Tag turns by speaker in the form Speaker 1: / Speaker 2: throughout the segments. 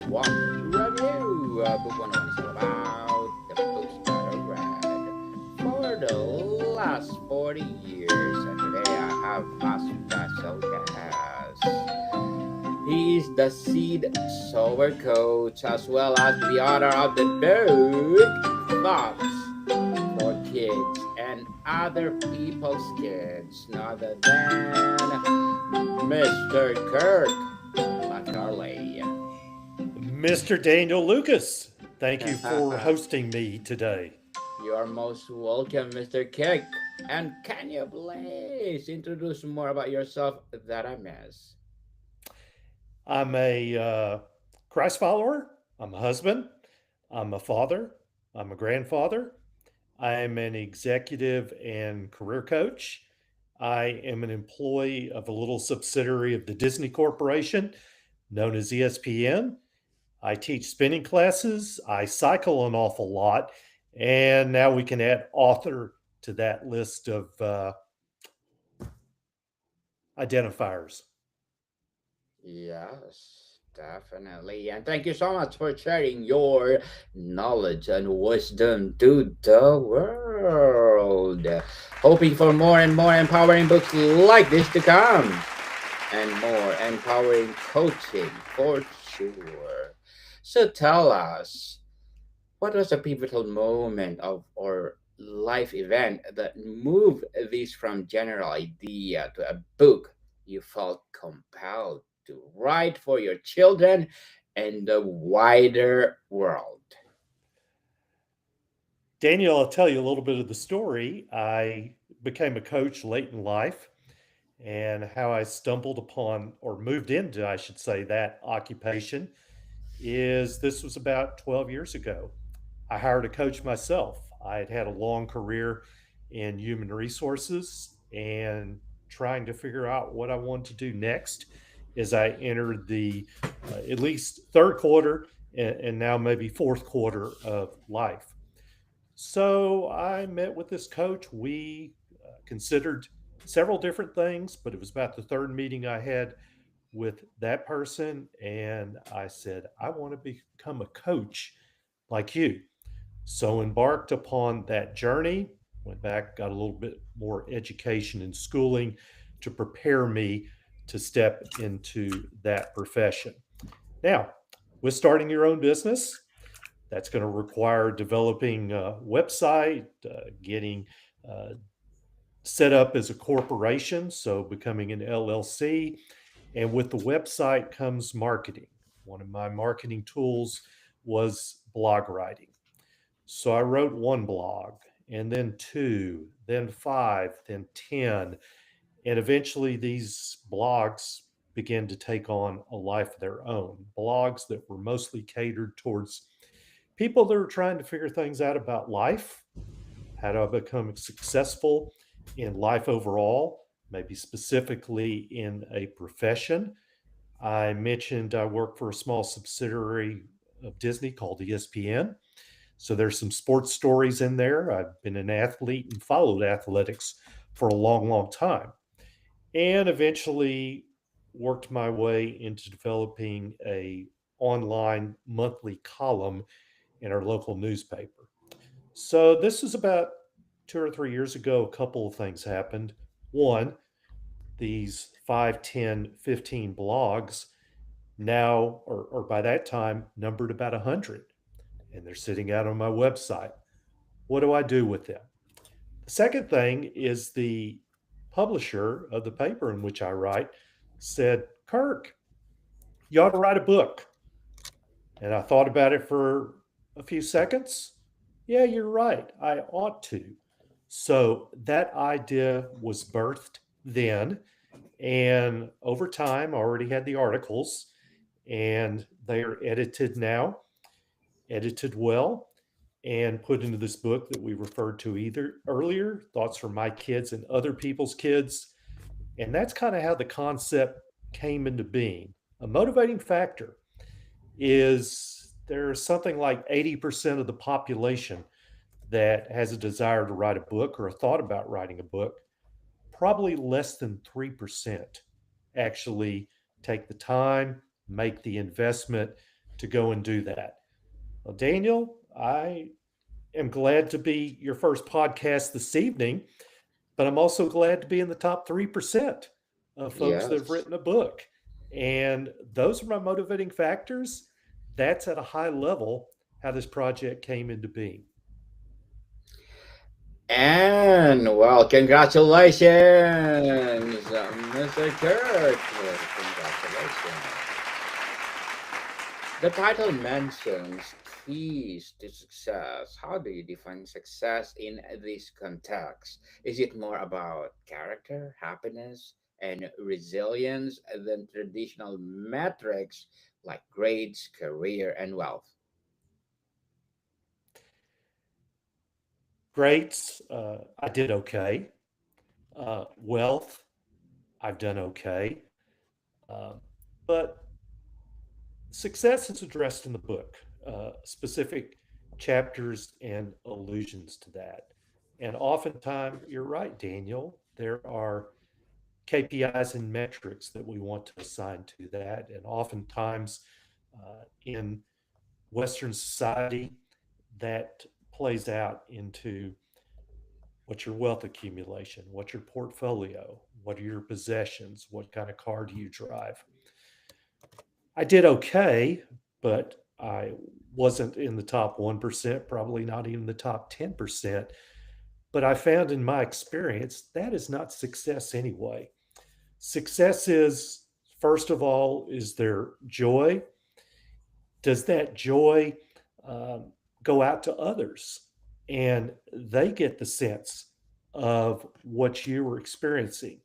Speaker 1: One review. Book 101 is all about the books that I read for the last 40 years. And today I have a special guest. He is the seed sower coach as well as the author of the book Thoughts for Kids and Other People's Kids, none other than Mr. Kirk McCarley.
Speaker 2: Mr. Daniel Lucas, thank you for hosting me today.
Speaker 1: You are most welcome, Mr. Kirk. And can you please introduce more about yourself that I miss?
Speaker 2: I'm a Christ follower, I'm a husband, I'm a father, I'm a grandfather, I am an executive and career coach. I am an employee of a little subsidiary of the Disney Corporation known as ESPN. I teach spinning classes, I cycle an awful lot, and now we can add author to that list of identifiers.
Speaker 1: Yes, definitely. And thank you so much for sharing your knowledge and wisdom to the world. Hoping for more and more empowering books like this to come, and more empowering coaching for sure. So tell us, what was a pivotal moment of or life event that moved this from general idea to a book you felt compelled to write for your children and the wider world?
Speaker 2: Daniel, I'll tell you a little bit of the story. I became a coach late in life, and how I stumbled upon or moved into, I should say, that occupation is this was about 12 years ago. I hired a coach myself. I had had a long career in human resources and trying to figure out what I wanted to do next as I entered the at least third quarter and now maybe fourth quarter of life. So I met with this coach. We considered several different things, but it was about the third meeting I had with that person. And I said, I want to become a coach like you. So embarked upon that journey, went back, got a little bit more education and schooling to prepare me to step into that profession. Now, with starting your own business, that's going to require developing a website, getting uh, set up as a corporation, so becoming an LLC. And with the website comes marketing. One of my marketing tools was blog writing. So I wrote one blog, and then two, then five, then 10. And eventually these blogs began to take on a life of their own. Blogs that were mostly catered towards people that are trying to figure things out about life, how to become successful in life overall, maybe specifically in a profession. I mentioned I work for a small subsidiary of Disney called ESPN. So there's some sports stories in there. I've been an athlete and followed athletics for a long, long time. And eventually worked my way into developing a online monthly column in our local newspaper. So this is about 2 or 3 years ago. A couple of things happened. One, these 5, 10, 15 blogs now, or by that time, numbered about 100, and they're sitting out on my website. What do I do with them? The second thing is the publisher of the paper in which I write said, Kirk, you ought to write a book. And I thought about it for a few seconds. Yeah, you're right. I ought to. So that idea was birthed then. And over time, I already had the articles, and they are edited now, edited well, and put into this book that we referred to either earlier, Thoughts from My Kids and Other People's Kids. And that's kind of how the concept came into being. A motivating factor is there's something like 80% of the population that has a desire to write a book or a thought about writing a book. Probably less than 3% actually take the time, make the investment to go and do that. Well, Daniel, I am glad to be your first podcast this evening, but I'm also glad to be in the top 3% of folks that have
Speaker 1: Yes.
Speaker 2: written a book. And those are my motivating factors. That's at a high level how this project came into being.
Speaker 1: And well, congratulations, Mr. Kirk. Congratulations. The title mentions keys to success. How do you define success in this context? Is it more about character, happiness, and resilience than traditional metrics like grades, career, and wealth?
Speaker 2: Grades, I did okay. Wealth, I've done okay. Uh, but success is addressed in the book, specific chapters and allusions to that. And oftentimes, you're right, Daniel, there are KPIs and metrics that we want to assign to that. And oftentimes, in Western society, that plays out into what's your wealth accumulation, what's your portfolio, what are your possessions, what kind of car do you drive. I did okay, but I wasn't in the top 1%, probably not even the top 10%. But I found in my experience that is not success anyway. Success is, first of all, is there joy? Does that joy um, go out to others and they get the sense of what you were experiencing?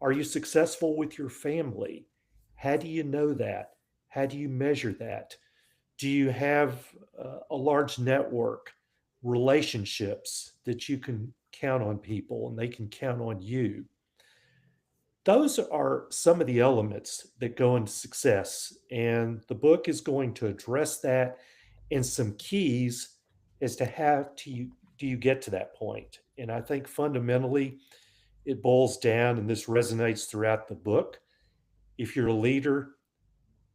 Speaker 2: Are you successful with your family? How do you know that? How do you measure that? Do you have a large network, relationships that you can count on people and they can count on you? Those are some of the elements that go into success. And the book is going to address that and some keys as to do you get to that point. And I think fundamentally it boils down, and this resonates throughout the book. If you're a leader,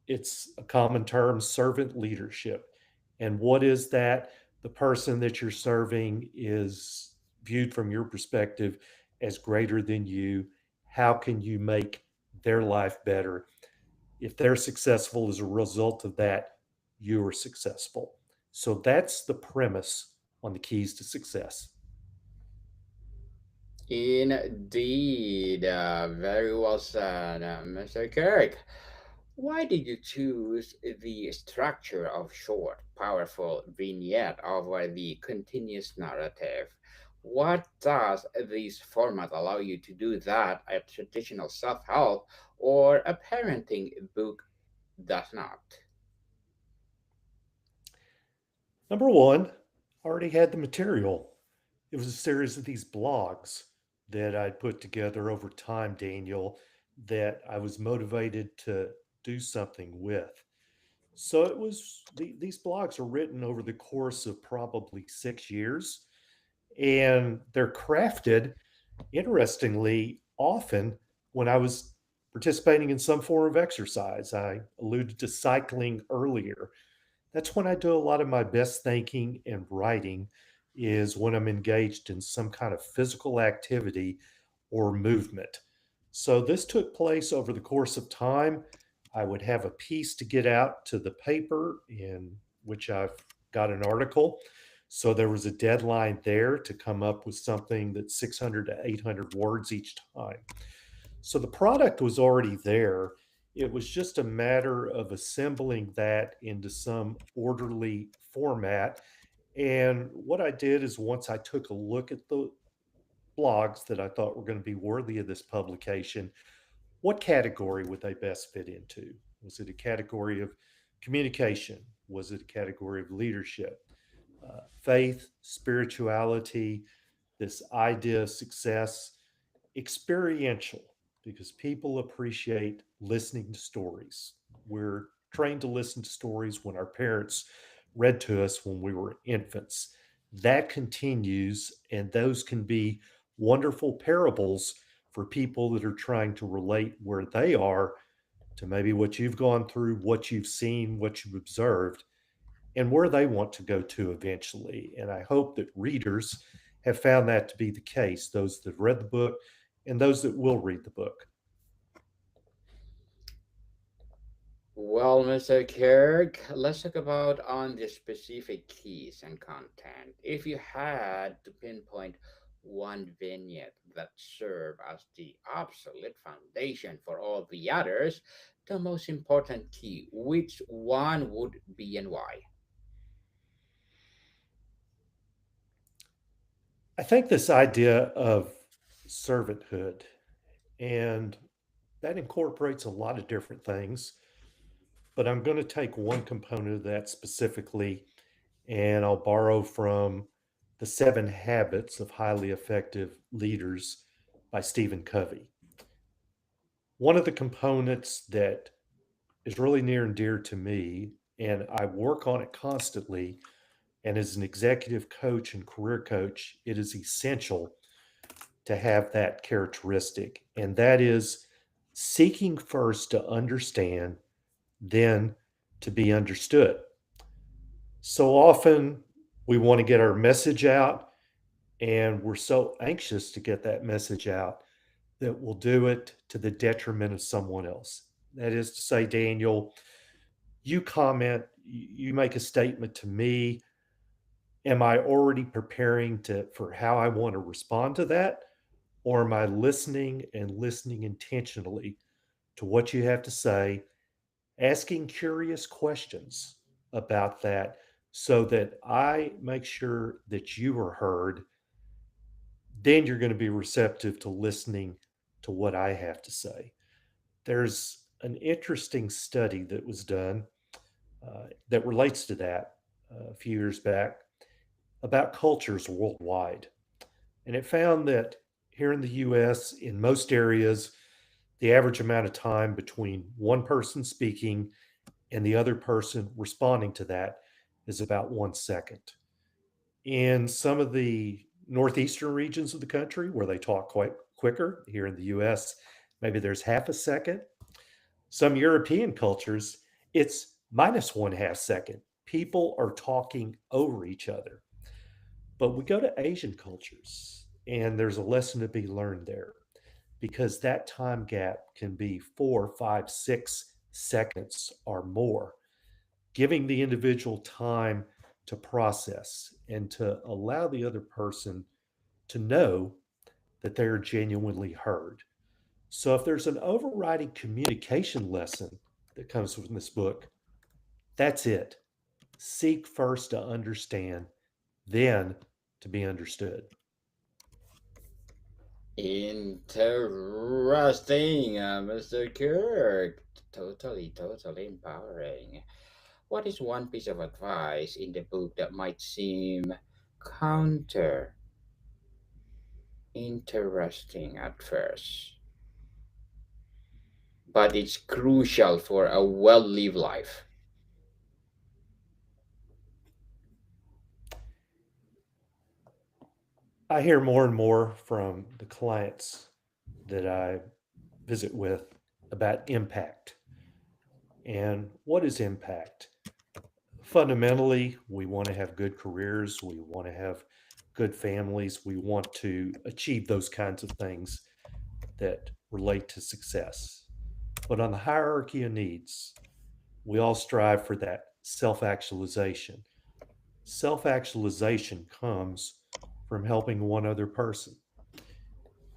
Speaker 2: it's a common term, servant leadership. And what is that? The person that you're serving is viewed from your perspective as greater than you. How can you make their life better? If they're successful as a result of that, you are successful. So that's the premise on the keys to success.
Speaker 1: Indeed, very well said, Mr. Kirk. Why did you choose the structure of short, powerful vignette over the continuous narrative? What does this format allow you to do that a traditional self help or a parenting book does not?
Speaker 2: Number one, I already had the material. It was a series of these blogs that I'd put together over time, Daniel, that I was motivated to do something with. So these blogs are written over the course of probably 6 years, and they're crafted, interestingly, often when I was participating in some form of exercise. I alluded to cycling earlier. That's when I do a lot of my best thinking and writing is when I'm engaged in some kind of physical activity or movement. So this took place over the course of time. I would have a piece to get out to the paper in which I've got an article. So there was a deadline there to come up with something that's 600 to 800 words each time. So the product was already there. It was just a matter of assembling that into some orderly format. And what I did is once I took a look at the blogs that I thought were going to be worthy of this publication, what category would they best fit into? Was it a category of communication? Was it a category of leadership? Faith, spirituality, this idea of success, experiential, because people appreciate listening to stories. We're trained to listen to stories when our parents read to us when we were infants. That continues, and those can be wonderful parables for people that are trying to relate where they are to maybe what you've gone through, what you've seen, what you've observed, and where they want to go to eventually. And I hope that readers have found that to be the case, those that have read the book and those that will read the book.
Speaker 1: Well, Mr. Kirk, let's talk about on the specific keys and content. If you had to pinpoint one vignette that served as the absolute foundation for all the others, the most important key, which one would be and why?
Speaker 2: I think this idea of servanthood, and that incorporates a lot of different things, but I'm going to take one component of that specifically, and I'll borrow from The Seven Habits of Highly Effective Leaders by Stephen Covey. One of the components that is really near and dear to me, and I work on it constantly, and as an executive coach and career coach, it is essential to have that characteristic, and that is seeking first to understand, then to be understood. So often we want to get our message out, and we're so anxious to get that message out that we'll do it to the detriment of someone else. That is to say, Daniel, you comment, you make a statement to me. Am I already preparing to for how I want to respond to that? Or am I listening and listening intentionally to what you have to say, asking curious questions about that so that I make sure that you are heard? Then you're going to be receptive to listening to what I have to say. There's an interesting study that was done that relates to that a few years back about cultures worldwide. And it found that here in the US, in most areas, the average amount of time between one person speaking and the other person responding to that is about 1 second. In some of the northeastern regions of the country where they talk quite quicker, here in the US, maybe there's half a second. Some European cultures, it's minus 1/2 second. People are talking over each other. But we go to Asian cultures, and there's a lesson to be learned there because that time gap can be 4, 5, 6 seconds or more, giving the individual time to process and to allow the other person to know that they are genuinely heard. So, if there's an overriding communication lesson that comes from this book, that's it. Seek first to understand, then to be understood.
Speaker 1: Interesting, Mr. Kirk. Totally empowering. What is one piece of advice in the book that might seem counter interesting at first, but it's crucial for a well lived life?
Speaker 2: I hear more and more from the clients that I visit with about impact. And what is impact? Fundamentally, we want to have good careers, we want to have good families, we want to achieve those kinds of things that relate to success. But on the hierarchy of needs, we all strive for that self actualization. Self actualization comes from helping one other person.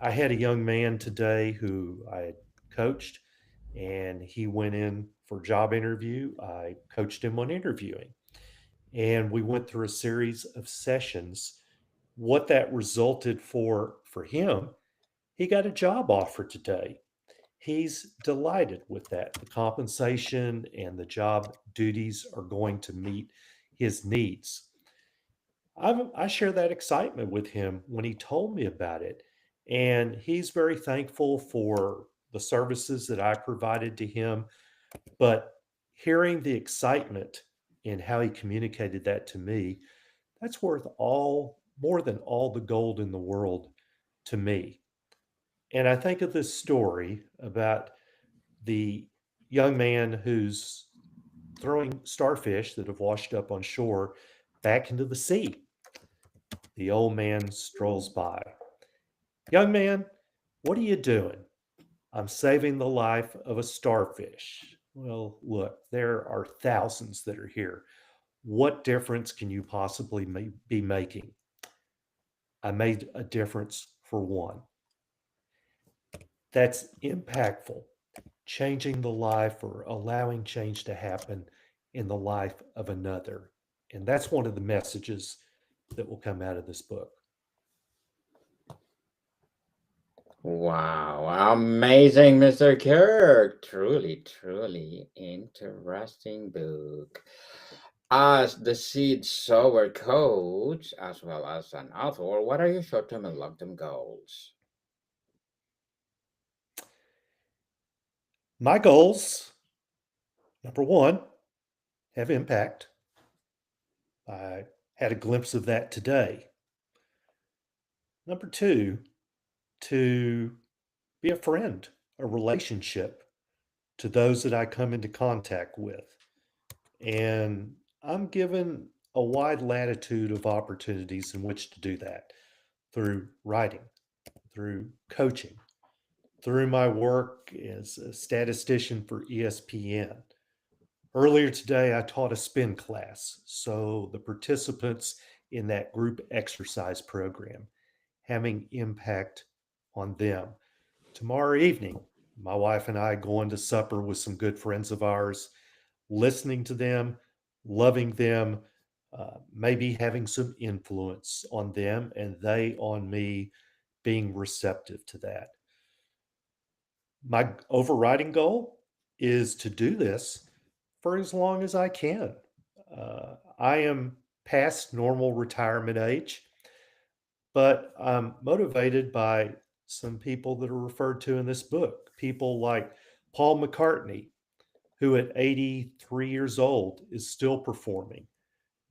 Speaker 2: I had a young man today who I had coached, and he went in for a job interview. I coached him on interviewing, and we went through a series of sessions. What that resulted for him, he got a job offer today. He's delighted with that. The compensation and the job duties are going to meet his needs. I share that excitement with him when he told me about it. And he's very thankful for the services that I provided to him. But hearing the excitement in how he communicated that to me, that's worth all more than all the gold in the world to me. And I think of this story about the young man who's throwing starfish that have washed up on shore back into the sea. The old man strolls by. Young man, what are you doing? I'm saving the life of a starfish. Well, look, there are thousands that are here. What difference can you possibly be making? I made a difference for one. That's impactful, changing the life or allowing change to happen in the life of another. And that's one of the messages that will come out of this book.
Speaker 1: Wow, amazing, Mr. Kirk. Truly, truly interesting book. As the seed sower coach, as well as an author, what are your short term and long term goals?
Speaker 2: My goals, number one, have impact. I had a glimpse of that today. Number two, to be a friend, a relationship to those that I come into contact with. And I'm given a wide latitude of opportunities in which to do that through writing, through coaching, through my work as a statistician for ESPN. Earlier today, I taught a spin class. So the participants in that group exercise program having impact on them. Tomorrow evening, my wife and I going to supper with some good friends of ours, listening to them, loving them, maybe having some influence on them and they on me, being receptive to that. My overriding goal is to do this for as long as I can. I am past normal retirement age, but I'm motivated by some people that are referred to in this book. People like Paul McCartney, who at 83 years old is still performing.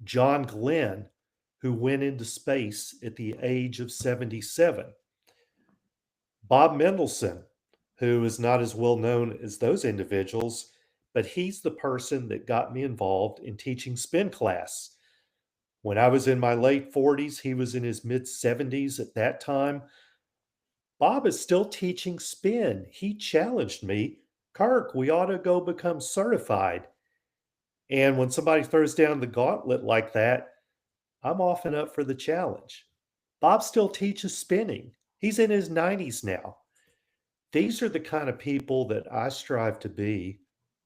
Speaker 2: John Glenn, who went into space at the age of 77. Bob Mendelsohn, who is not as well known as those individuals, but he's the person that got me involved in teaching spin class. When I was in my late 40s, he was in his mid 70s at that time. Bob is still teaching spin. He challenged me, Kirk, we ought to go become certified. And when somebody throws down the gauntlet like that, I'm often up for the challenge. Bob still teaches spinning. He's in his 90s now. These are the kind of people that I strive to be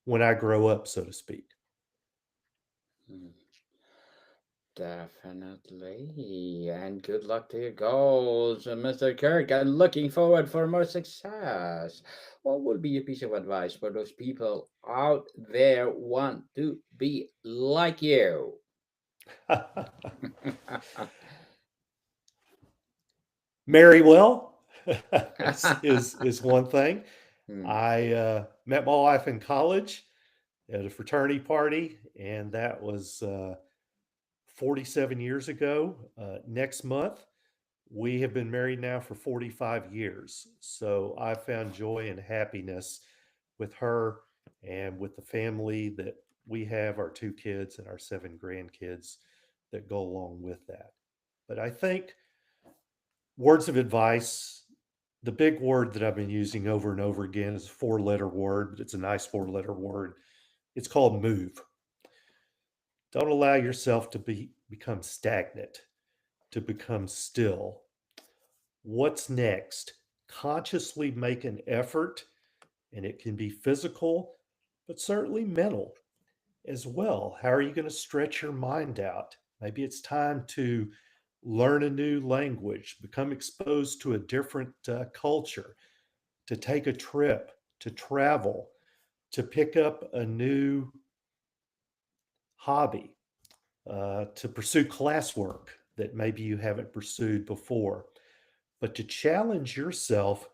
Speaker 2: when I grow up, so to speak.
Speaker 1: Hmm, definitely. And good luck to your goals, Mr. Kirk. I'm looking forward for more success. What would be your piece of advice for those people out there want to be like you?
Speaker 2: Marry well is one thing.
Speaker 1: Hmm.
Speaker 2: I met my wife in college at a fraternity party, and that was 47 years ago. Next month, we have been married now for 45 years. So I found joy and happiness with her and with the family that we have, our two kids and our seven grandkids that go along with that. But I think words of advice, the big word that I've been using over and over again is a four-letter word, but it's a nice four-letter word. It's called move. Don't allow yourself to become stagnant, to become still. What's next? Consciously make an effort, and it can be physical, but certainly mental as well. How are you going to stretch your mind out? Maybe it's time to learn a new language, become exposed to a different culture, to take a trip, to travel, to pick up a new hobby, to pursue classwork that maybe you haven't pursued before, but to challenge yourself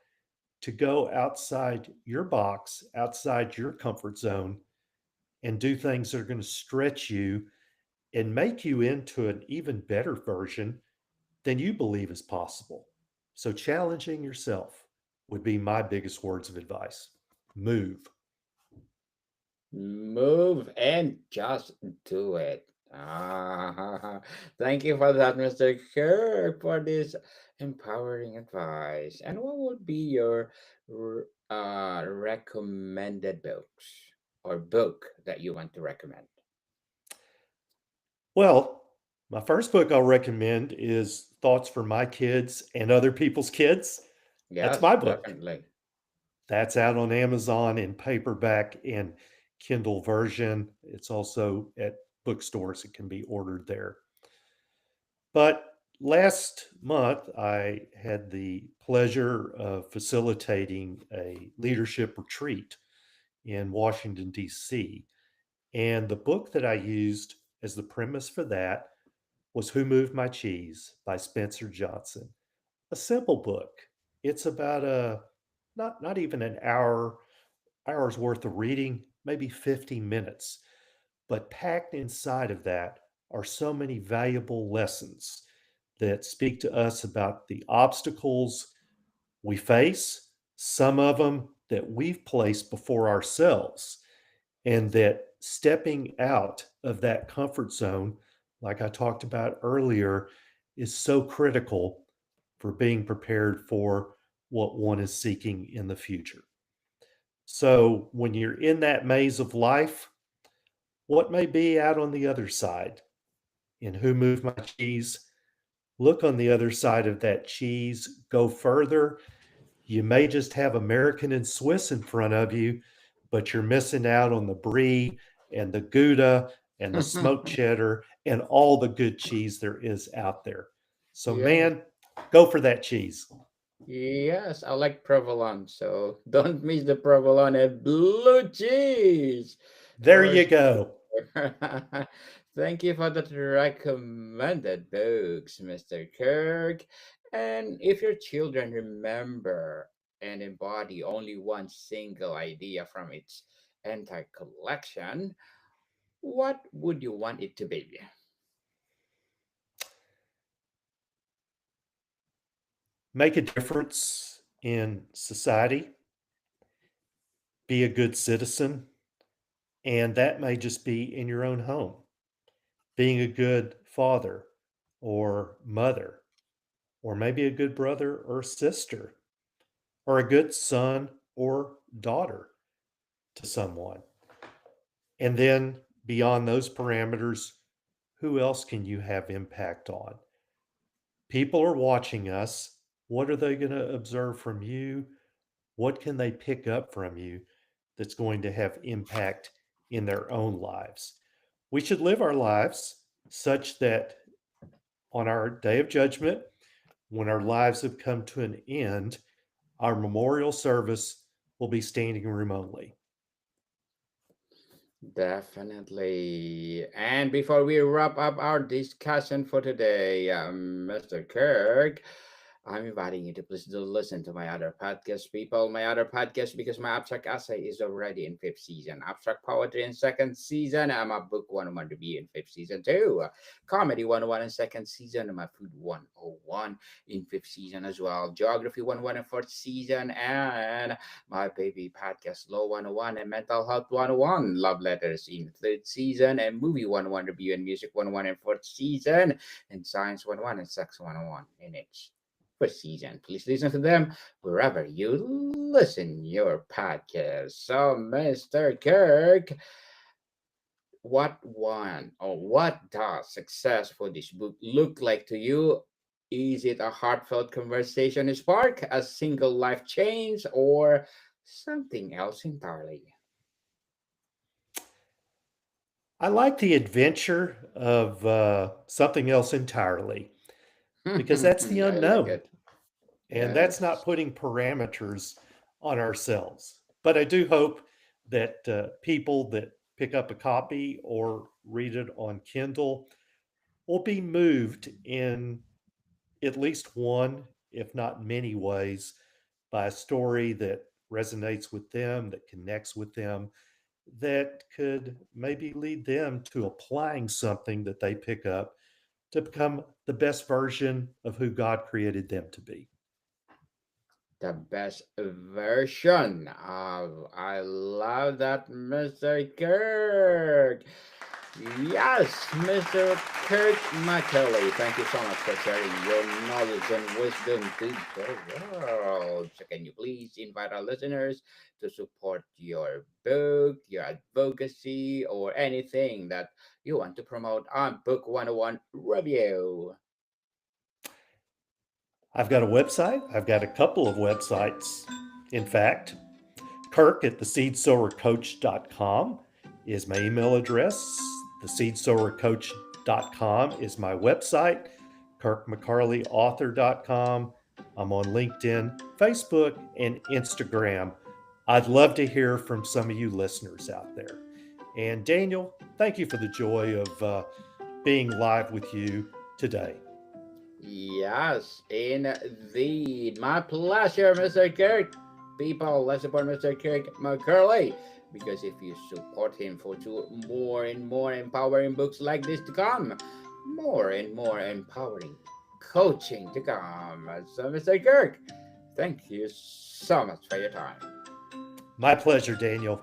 Speaker 2: to go outside your box, outside your comfort zone, and do things that are going to stretch you and make you into an even better version than you believe is possible. So, challenging yourself would be my biggest words of advice. Move.
Speaker 1: Move and just do it. Ah, thank you for that, Mr. Kirk, for this empowering advice. And what would be your recommended books or book that you want to recommend?
Speaker 2: Well, my first book I'll recommend is Thoughts for My Kids and Other People's Kids. That's
Speaker 1: Yes,
Speaker 2: my book.
Speaker 1: definitely.
Speaker 2: That's out on Amazon in paperback and Kindle version. It's also at bookstores. It can be ordered there. But last month, I had the pleasure of facilitating a leadership retreat in Washington, D.C. And the book that I used as the premise for that was Who Moved My Cheese by Spencer Johnson. A simple book. It's about a not even an hour's worth of reading, maybe 50 minutes. But packed inside of that are so many valuable lessons that speak to us about the obstacles we face, some of them that we've placed before ourselves, and that stepping out of that comfort zone, like I talked about earlier, is so critical for being prepared for what one is seeking in the future. So, when you're in that maze of life, what may be out on the other side? In Who Moved My Cheese? Look on the other side of that cheese, go further. You may just have American and Swiss in front of you, but you're missing out on the brie and the Gouda and the smoked cheddar and all the good cheese there is out there. So,
Speaker 1: Yes.
Speaker 2: man, go for that cheese.
Speaker 1: Yes, I like provolone, so don't miss the provolone and blue cheese.
Speaker 2: There
Speaker 1: For
Speaker 2: you go.
Speaker 1: sure. Thank you for that recommended books, Mr. Kirk. And if your children remember and embody only one single idea from its entire collection, what would you want it to be?
Speaker 2: Make a difference in society, be a good citizen, and that may just be in your own home. Being a good father or mother, or maybe a good brother or sister, or a good son or daughter to someone. And then beyond those parameters, who else can you have impact on? People are watching us. What are they going to observe from you? What can they pick up from you that's going to have impact in their own lives? We should live our lives such that on our day of judgment, when our lives have come to an end, our memorial service will be standing room only.
Speaker 1: Definitely. And before we wrap up our discussion for today, Mr. Kirk, I'm inviting you to please do listen to my other podcast, people. My other podcast, because my abstract essay is already in fifth season. Abstract poetry in second season. I'm a book 101 review in fifth season too. Comedy 101 in second season. And my food 101 in fifth season as well. Geography 101 in fourth season. And my baby podcast Law 101 and Mental Health 101. Love letters in third season. And movie 101 review and music 101 in fourth season. And science 101 and sex 101 in each for season. Please listen to them wherever you listen your podcast. So, Mr. Kirk, what one or what does success for this book look like to you? Is it a heartfelt conversation spark, a single life change, or something else entirely?
Speaker 2: I like the adventure of something else entirely because that's the
Speaker 1: I like
Speaker 2: unknown.
Speaker 1: it.
Speaker 2: And that's
Speaker 1: Yes.
Speaker 2: not putting parameters on ourselves. But I do hope that people that pick up a copy or read it on Kindle will be moved in at least one, if not many ways, by a story that resonates with them, that connects with them, that could maybe lead them to applying something that they pick up to become the best version of who God created them to be.
Speaker 1: The best version of. I love that, Mr. Kirk. Yes, Mr. Kirk McCarley. Thank you so much for sharing your knowledge and wisdom to the world. So can you please invite our listeners to support your book, your advocacy, or anything that you want to promote on Book 101 Review?
Speaker 2: I've got a website. I've got a couple of websites, in fact. Kirk at theseedsowercoach.com is my email address. Theseedsowercoach.com is my website. KirkMcCarleyAuthor.com. I'm on LinkedIn, Facebook, and Instagram. I'd love to hear from some of you listeners out there. And Daniel, thank you for the joy of being live with you today.
Speaker 1: Yes, indeed. My pleasure, Mr. Kirk. People, let's support Mr. Kirk McCarley because if you support him for more and more empowering books like this to come, more and more empowering coaching to come. So, Mr. Kirk, thank you so much for your time.
Speaker 2: My pleasure, Daniel.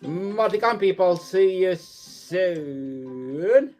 Speaker 1: Moticon people, see you soon.